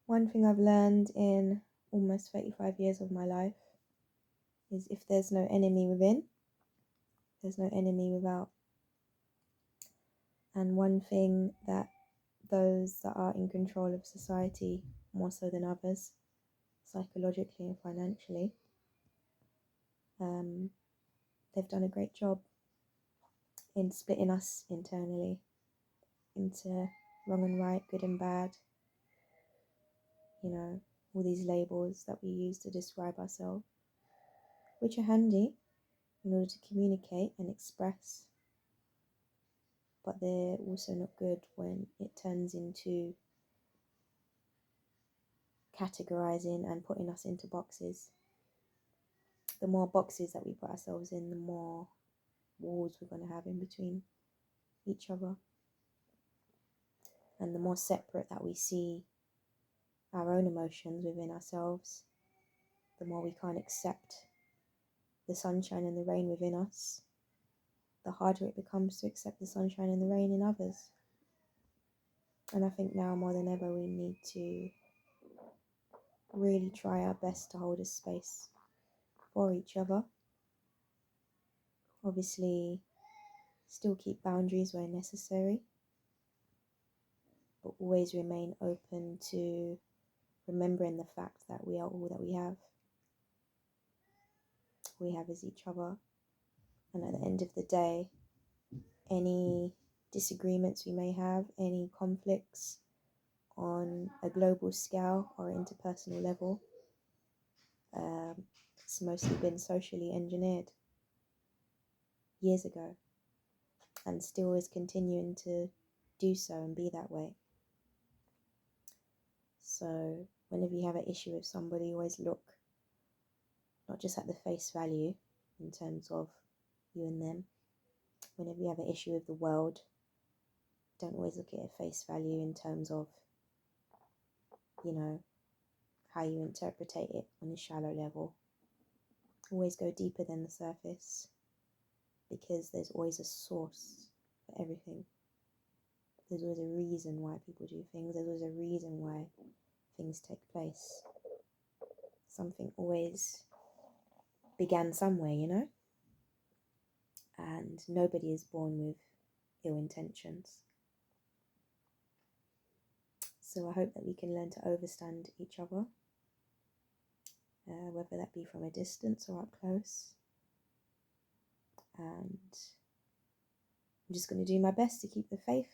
One thing I've learned in almost 35 years of my life is if there's no enemy within, there's no enemy without. And one thing that those that are in control of society, more so than others, psychologically and financially, they've done a great job in splitting us internally into wrong and right, good and bad, all these labels that we use to describe ourselves, which are handy in order to communicate and express, but they're also not good when it turns into categorizing and putting us into boxes. The more boxes that we put ourselves in, the more walls we're going to have in between each other, and the more separate that we see our own emotions within ourselves, the more we can't accept the sunshine and the rain within us, the harder it becomes to accept the sunshine and the rain in others. And I think now more than ever we need to really try our best to hold a space for each other. Obviously, still keep boundaries where necessary, but always remain open to remembering the fact that we are all that we have. We have is each other. And at the end of the day, any disagreements we may have, any conflicts on a global scale or interpersonal level, it's mostly been socially engineered years ago, and still is continuing to do so and be that way. So whenever you have an issue with somebody, always look not just at the face value in terms of you and them. Whenever you have an issue with the world, don't always look at it at face value in terms of, how you interpret it on a shallow level. Always go deeper than the surface, because there's always a source for everything. There's always a reason why people do things. There's always a reason why things take place. Something always began somewhere, and nobody is born with ill intentions. So I hope that we can learn to understand each other, whether that be from a distance or up close. And I'm just going to do my best to keep the faith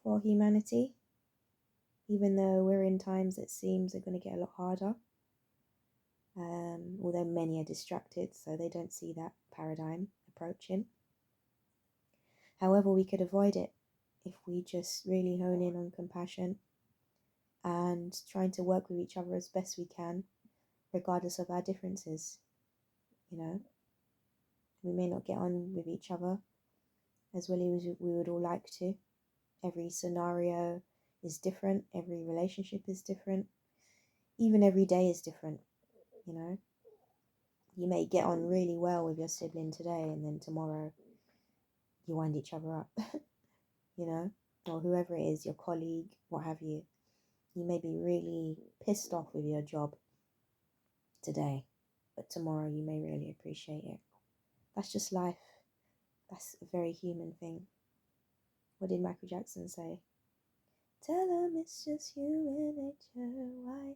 for humanity, even though we're in times that seems are going to get a lot harder. Although many are distracted, so they don't see that paradigm approaching. However, we could avoid it if we just really hone in on compassion and trying to work with each other as best we can, regardless of our differences. We may not get on with each other as well as we would all like to. Every scenario is different, every relationship is different, even every day is different. You may get on really well with your sibling today, and then tomorrow you wind each other up, or whoever it is, your colleague, what have you. You may be really pissed off with your job today, but tomorrow you may really appreciate it. That's just life. That's a very human thing. What did Michael Jackson say? Tell them it's just human nature.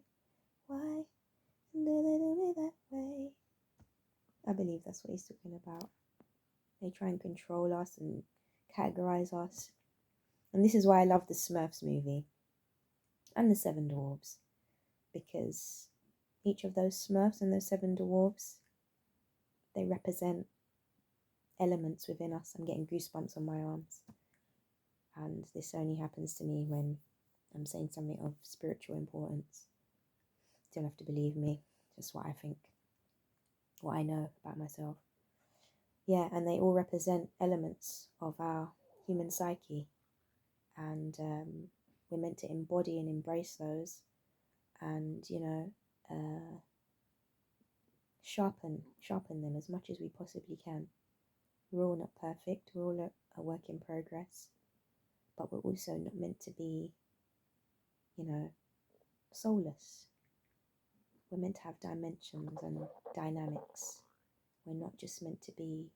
Why? And do they do me that way? I believe that's what he's talking about. They try and control us and categorize us. And this is why I love the Smurfs movie and the Seven Dwarfs, because each of those Smurfs and those Seven Dwarfs, they represent elements within us. I'm getting goosebumps on my arms. And this only happens to me when I'm saying something of spiritual importance. You don't have to believe me, just what I think, what I know about myself. Yeah, and they all represent elements of our human psyche. And we're meant to embody and embrace those and, sharpen them as much as we possibly can. We're all not perfect. We're all a work in progress. But we're also not meant to be, soulless. We're meant to have dimensions and dynamics. We're not just meant to be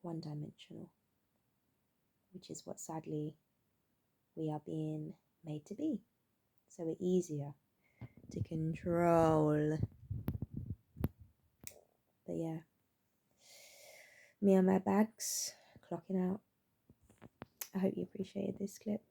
one dimensional, which is what sadly we are being made to be. So we're easier to control. But yeah, me and my bags clocking out. I hope you appreciated this clip.